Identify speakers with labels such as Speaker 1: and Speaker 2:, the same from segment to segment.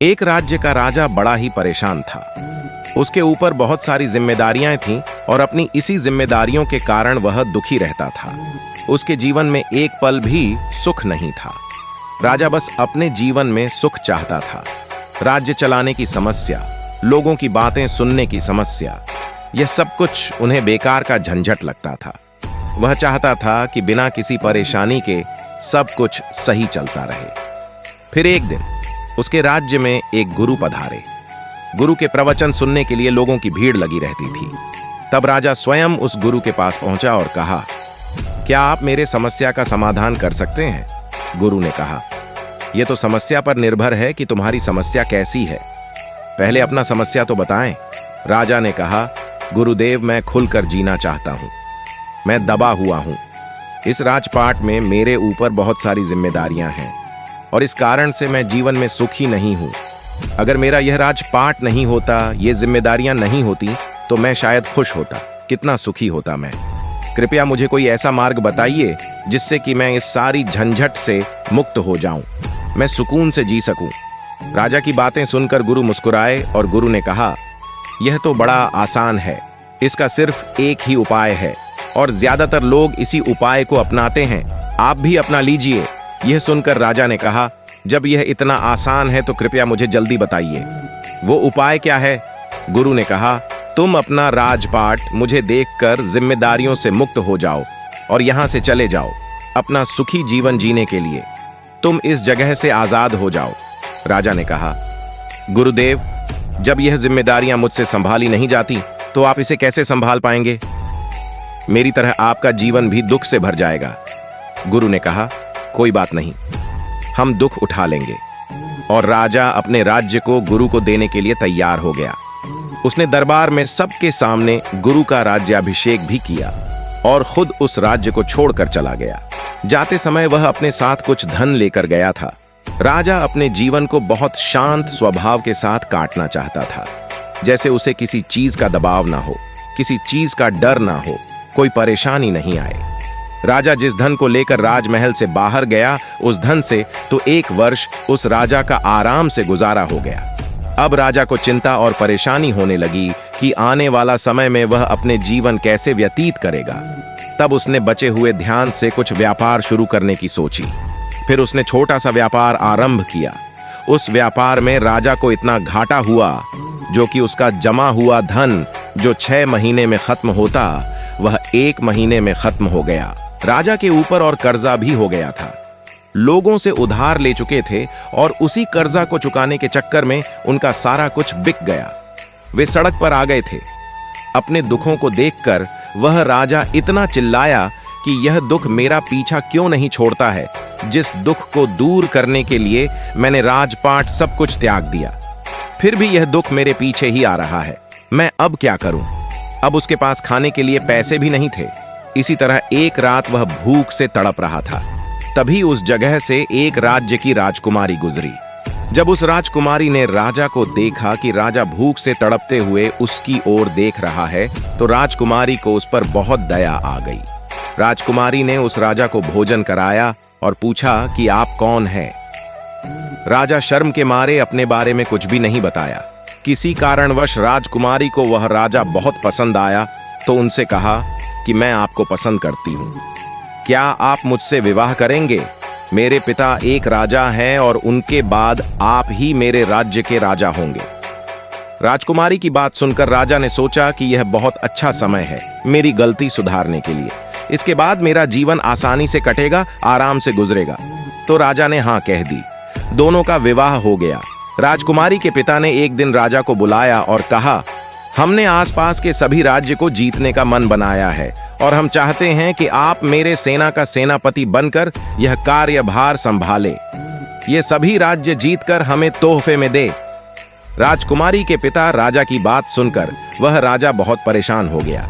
Speaker 1: एक राज्य का राजा बड़ा ही परेशान था। उसके ऊपर बहुत सारी जिम्मेदारियां थीं और अपनी इसी जिम्मेदारियों के कारण वह दुखी रहता था। उसके जीवन में एक पल भी सुख नहीं था। राजा बस अपने जीवन में सुख चाहता था। राज्य चलाने की समस्या, लोगों की बातें सुनने की समस्या, यह सब कुछ उन्हें बेकार का झंझट लगता था। वह चाहता था कि बिना किसी परेशानी के सब कुछ सही चलता रहे। फिर एक दिन उसके राज्य में एक गुरु पधारे। गुरु के प्रवचन सुनने के लिए लोगों की भीड़ लगी रहती थी। तब राजा स्वयं उस गुरु के पास पहुंचा और कहा, क्या आप मेरे समस्या का समाधान कर सकते हैं? गुरु ने कहा, यह तो समस्या पर निर्भर है कि तुम्हारी समस्या कैसी है। पहले अपना समस्या तो बताएं। राजा ने कहा, गुरुदेव, मैं खुलकर जीना चाहता हूं। मैं दबा हुआ हूं। इस राजपाट में मेरे ऊपर बहुत सारी जिम्मेदारियां हैं और इस कारण से मैं जीवन में सुखी नहीं हूं। अगर मेरा यह राजपाट नहीं होता, ये जिम्मेदारियां नहीं होती, तो मैं शायद खुश होता, कितना सुखी होता मैं। कृपया मुझे कोई ऐसा मार्ग बताइए जिससे कि मैं इस सारी झंझट से मुक्त हो जाऊं, मैं सुकून से जी सकूं। राजा की बातें सुनकर गुरु मुस्कुराए और गुरु ने कहा, यह तो बड़ा आसान है। इसका सिर्फ एक ही उपाय है और ज्यादातर लोग इसी उपाय को अपनाते हैं। आप भी अपना लीजिए। यह सुनकर राजा ने कहा, जब यह इतना आसान है तो कृपया मुझे जल्दी बताइए, वो उपाय क्या है? गुरु ने कहा, तुम अपना राजपाट मुझे देखकर जिम्मेदारियों से मुक्त हो जाओ और यहां से चले जाओ अपना सुखी जीवन जीने के लिए। तुम इस जगह से आजाद हो जाओ। राजा ने कहा, गुरुदेव, जब यह जिम्मेदारियां मुझसे संभाली नहीं जाती तो आप इसे कैसे संभाल पाएंगे? मेरी तरह आपका जीवन भी दुख से भर जाएगा। गुरु ने कहा, कोई बात नहीं, हम दुख उठा लेंगे। और राजा अपने राज्य को गुरु को देने के लिए तैयार हो गया। उसने दरबार में सबके सामने गुरु का राज्याभिषेक भी किया और खुद उस राज्य को छोड़कर चला गया। जाते समय वह अपने साथ कुछ धन लेकर गया था। राजा अपने जीवन को बहुत शांत स्वभाव के साथ काटना चाहता था, जैसे उसे किसी चीज का दबाव ना हो, किसी चीज का डर ना हो, कोई परेशानी नहीं आए। राजा जिस धन को लेकर राजमहल से बाहर गया, उस धन से तो एक वर्ष उस राजा का आराम से गुजारा हो गया। अब राजा को चिंता और परेशानी होने लगी कि आने वाला समय में वह अपने जीवन कैसे व्यतीत करेगा। तब उसने बचे हुए ध्यान से कुछ व्यापार शुरू करने की सोची। फिर उसने छोटा सा व्यापार आरंभ किया। उस व्यापार में राजा को इतना घाटा हुआ जो कि उसका जमा हुआ धन जो 6 महीने में खत्म होता, वह 1 महीने में खत्म हो गया। राजा के ऊपर और कर्जा भी हो गया था। लोगों से उधार ले चुके थे और उसी कर्जा को चुकाने के चक्कर में उनका सारा कुछ बिक गया। वे सड़क पर आ गए थे। अपने दुखों को देखकर वह राजा इतना चिल्लाया कि यह दुख मेरा पीछा क्यों नहीं छोड़ता है, जिस दुख को दूर करने के लिए मैंने राजपाट सब कुछ त्याग दिया, फिर भी यह दुख मेरे पीछे ही आ रहा है। मैं अब क्या करूं? अब उसके पास खाने के लिए पैसे भी नहीं थे। इसी तरह एक रात वह भूख से तड़प रहा था। तभी उस जगह से एक राज्य की राजकुमारी गुजरी। जब उस राजकुमारी ने राजा को देखा कि राजा भूख से तड़पते हुए उसकी ओर देख रहा है, तो राजकुमारी को उस पर बहुत दया आ गई। राजकुमारी ने उस राजा को भोजन कराया और पूछा कि आप कौन हैं? राजा शर्म के मारे अपने बारे में कुछ भी नहीं बताया। किसी कारणवश राजकुमारी को वह राजा बहुत पसंद आया, तो उनसे कहा कि मैं आपको पसंद करती हूं। क्या आप मुझसे विवाह करेंगे? मेरे पिता एक राजा हैं और उनके बाद आप ही मेरे राज्य के राजा होंगे। राजकुमारी की बात सुनकर राजा ने सोचा कि यह बहुत अच्छा समय है मेरी गलती सुधारने के लिए। इसके बाद मेरा जीवन आसानी से कटेगा, आराम से गुजरेगा। तो राजा ने हाँ कह दी। दोनों का विवाह हो गया। राजकुमारी के पिता ने एक दिन राजा को बुलाया और कहा, हमने आसपास के सभी राज्य को जीतने का मन बनाया है और हम चाहते हैं कि आप मेरे सेना का सेनापति बनकर यह कार्यभार संभाले। ये सभी राज्य जीतकर हमें तोहफे में दे। राजकुमारी के पिता राजा की बात सुनकर वह राजा बहुत परेशान हो गया।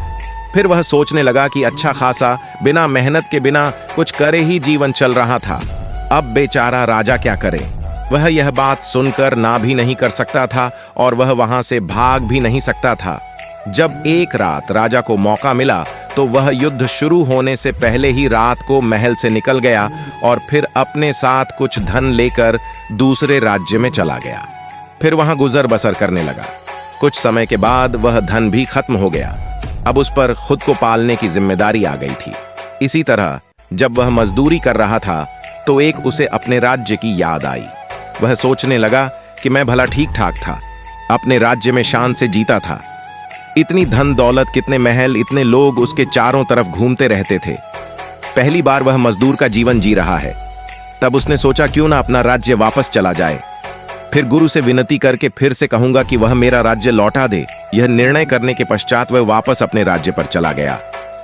Speaker 1: फिर वह सोचने लगा कि अच्छा खासा बिना मेहनत के बिना कुछ करे ही जीवन चल रहा था। अब बेचारा राजा क्या करे? वह यह बात सुनकर ना भी नहीं कर सकता था और वह वहां से भाग भी नहीं सकता था। जब एक रात राजा को मौका मिला तो वह युद्ध शुरू होने से पहले ही रात को महल से निकल गया और फिर अपने साथ कुछ धन लेकर दूसरे राज्य में चला गया। फिर वहां गुजर बसर करने लगा। कुछ समय के बाद वह धन भी खत्म हो गया। अब उस पर खुद को पालने की जिम्मेदारी आ गई थी। इसी तरह जब वह मजदूरी कर रहा था तो एक उसे अपने राज्य की याद आई। वह सोचने लगा कि मैं भला ठीक ठाक था, अपने राज्य में शान से जीता था। इतनी धन दौलत, कितने महल, इतने लोग उसके चारों तरफ घूमते रहते थे। पहली बार वह मजदूर का जीवन जी रहा है। तब उसने सोचा क्यों ना अपना राज्य वापस चला जाए। फिर गुरु से विनती करके फिर से कहूंगा कि वह मेरा राज्य लौटा दे। यह निर्णय करने के पश्चात वह वापस अपने राज्य पर चला गया।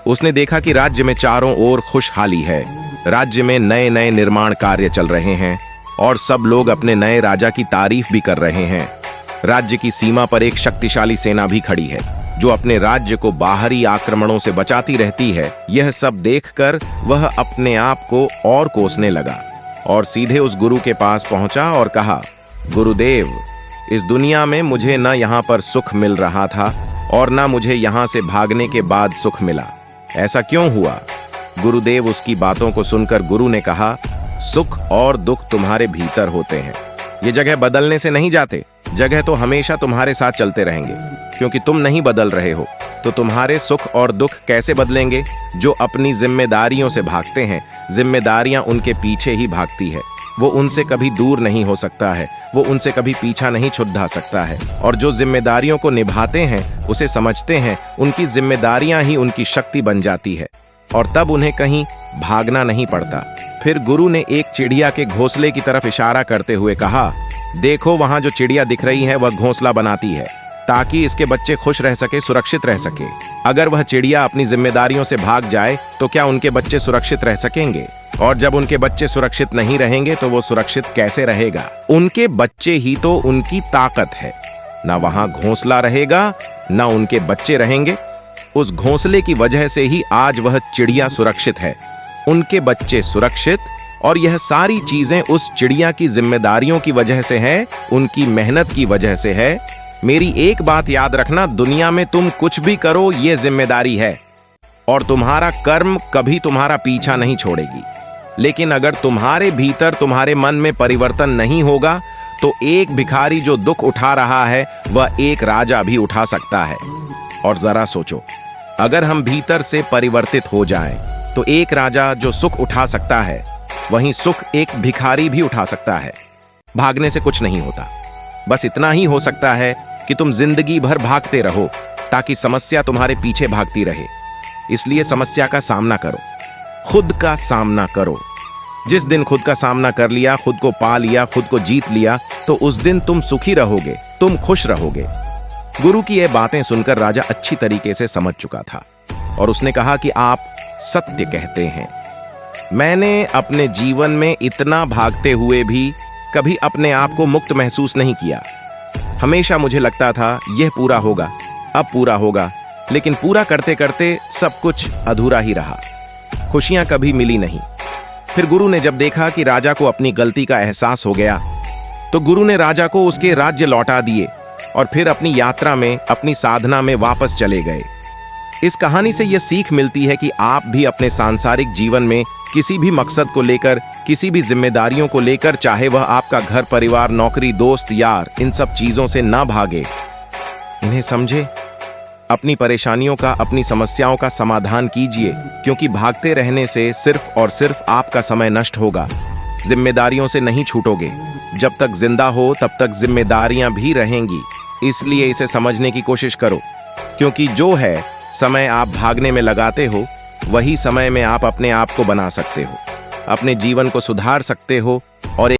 Speaker 1: उसने देखा कि राज्य में चारों ओर खुशहाली है। राज्य में नए नए निर्माण कार्य चल रहे हैं और सब लोग अपने नए राजा की तारीफ भी कर रहे हैं। राज्य की सीमा पर एक शक्तिशाली सेना भी खड़ी है जो अपने राज्य को बाहरी आक्रमणों से बचाती रहती है। यह सब देखकर वह अपने आप को और कोसने लगा और सीधे उस गुरु के पास पहुंचा और कहा, गुरुदेव, इस दुनिया में मुझे न यहाँ पर सुख मिल रहा था और न मुझे यहाँ से भागने के बाद सुख मिला। ऐसा क्यों हुआ? गुरुदेव उसकी बातों को सुनकर गुरु ने कहा, सुख और दुख तुम्हारे भीतर होते हैं। ये जगह बदलने से नहीं जाते। जगह तो हमेशा तुम्हारे साथ चलते रहेंगे। क्योंकि तुम नहीं बदल रहे हो तो तुम्हारे सुख और दुख कैसे बदलेंगे? जो अपनी जिम्मेदारियों से भागते हैं, जिम्मेदारियां उनके पीछे ही भागती है। वो उनसे कभी दूर नहीं हो सकता है, वो उनसे कभी पीछा नहीं छुड़ा सकता है। और जो जिम्मेदारियों को निभाते हैं, उसे समझते हैं, उनकी जिम्मेदारियां ही उनकी शक्ति बन जाती है और तब उन्हें कहीं भागना नहीं पड़ता। फिर गुरु ने एक चिड़िया के घोंसले की तरफ इशारा करते हुए कहा, देखो वहां जो चिड़िया दिख रही है वह घोंसला बनाती है ताकि इसके बच्चे खुश रह सके, सुरक्षित रह सके। अगर वह चिड़िया अपनी जिम्मेदारियों से भाग जाए तो क्या उनके बच्चे सुरक्षित रह सकेंगे? और जब उनके बच्चे सुरक्षित नहीं रहेंगे तो वो सुरक्षित कैसे रहेगा? उनके बच्चे ही तो उनकी ताकत है। ना वहां घोंसला रहेगा, ना उनके बच्चे रहेंगे। उस घोंसले की वजह से ही आज वह चिड़िया सुरक्षित है, उनके बच्चे सुरक्षित, और यह सारी चीजें उस चिड़िया की जिम्मेदारियों की वजह से है, उनकी मेहनत की वजह से है। मेरी एक बात याद रखना, दुनिया में तुम कुछ भी करो ये जिम्मेदारी है और तुम्हारा कर्म कभी तुम्हारा पीछा नहीं छोड़ेगी। लेकिन अगर तुम्हारे भीतर, तुम्हारे मन में परिवर्तन नहीं होगा तो एक भिखारी जो दुख उठा रहा है वह एक राजा भी उठा सकता है। और जरा सोचो, अगर हम भीतर से परिवर्तित हो जाएं तो एक राजा जो सुख उठा सकता है वहीं सुख एक भिखारी भी उठा सकता है। भागने से कुछ नहीं होता, बस इतना ही हो सकता है कि तुम जिंदगी भर भागते रहो ताकि समस्या तुम्हारे पीछे भागती रहे। इसलिए समस्या का सामना करो, खुद का सामना करो। जिस दिन खुद का सामना कर लिया, खुद को पा लिया, खुद को जीत लिया, तो उस दिन तुम सुखी रहोगे, तुम खुश रहोगे। गुरु की ये बातें सुनकर राजा अच्छी तरीके से समझ चुका था और उसने कहा कि आप सत्य कहते हैं। मैंने अपने जीवन में इतना भागते हुए भी कभी अपने आप को मुक्त महसूस नहीं किया। हमेशा मुझे लगता था यह पूरा होगा, अब पूरा होगा, लेकिन पूरा करते करते सब कुछ अधूरा ही रहा। खुशियां कभी मिली नहीं। फिर गुरु ने जब देखा कि राजा को अपनी गलती का एहसास हो गया तो गुरु ने राजा को उसके राज्य लौटा दिए और फिर अपनी यात्रा में, अपनी साधना में वापस चले गए। इस कहानी से यह सीख मिलती है कि आप भी अपने सांसारिक जीवन में किसी भी मकसद को लेकर, किसी भी जिम्मेदारियों को लेकर, चाहे वह आपका घर परिवार, नौकरी, दोस्त, यार, इन सब चीजों से ना भागे। इन्हें समझे, अपनी परेशानियों का, अपनी समस्याओं का समाधान कीजिए, क्योंकि भागते रहने से सिर्फ और सिर्फ आपका समय नष्ट होगा। जिम्मेदारियों से नहीं छूटोगे। जब तक जिंदा हो तब तक जिम्मेदारियां भी रहेंगी। इसलिए इसे समझने की कोशिश करो, क्योंकि जो है समय आप भागने में लगाते हो वही समय में आप अपने आप को बना सकते हो, अपने जीवन को सुधार सकते हो और